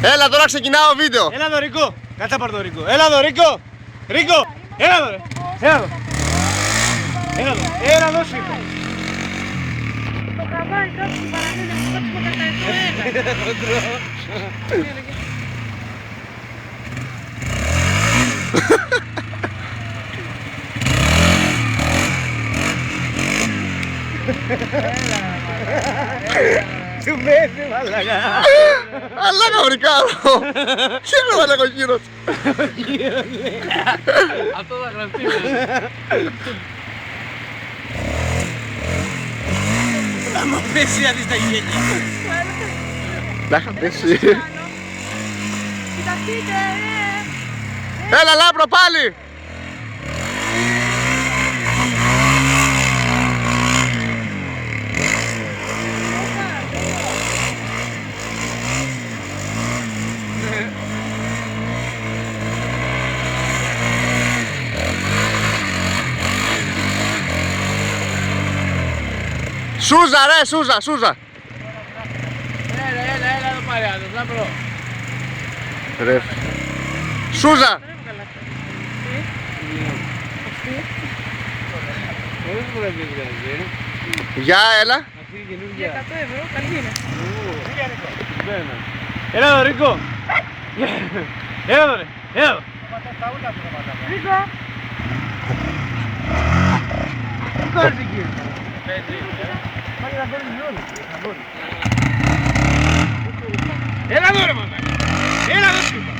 Έλα τώρα ξεκινάω βίντεο. Έλα εδώ Ρίκο. Κάτσε πάρ' το Ρίκο. Έλα εδώ Ρίκο. Ρίκο. Έλα εδώ ρε. Έλα εδώ. Έλα εδώ. Έλα εδώ σου είπα. Το χαβάρι κάτω στην παραλία να κάτσουμε κατά εσένα. Του μένει μαλακά. Αλλά καυρικάρο. Χαίρομαι μαλακά ο γύρος. Αυτό θα γραφτεί. Θα μου πέσει να δεις τα γένια. Να είχα πέσει. Κοιταχτείτε, Έλα Λάμπρο πάλι. Σούζα ρε, Σούζα. Έλα εδώ πάρε άλλος, Λάμπρο. Ρε. Σούζα. Πώς πρέπει να βγάζει, Γεια, έλα. αυτή η καινούργια. για 100 ευρώ, καλή είναι. Έλα εδώ Ρίκο. Έλα εδώ ρε. Έλα εδώ. Ρίκο, Τι κάνεις εκεί. Έλα εδώ ρε μαλάκα. Έλα εδώ σου είπα.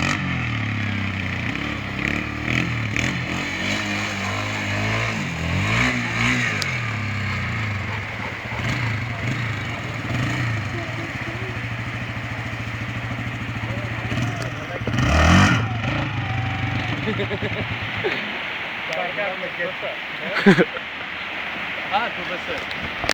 Α, το πεσέ.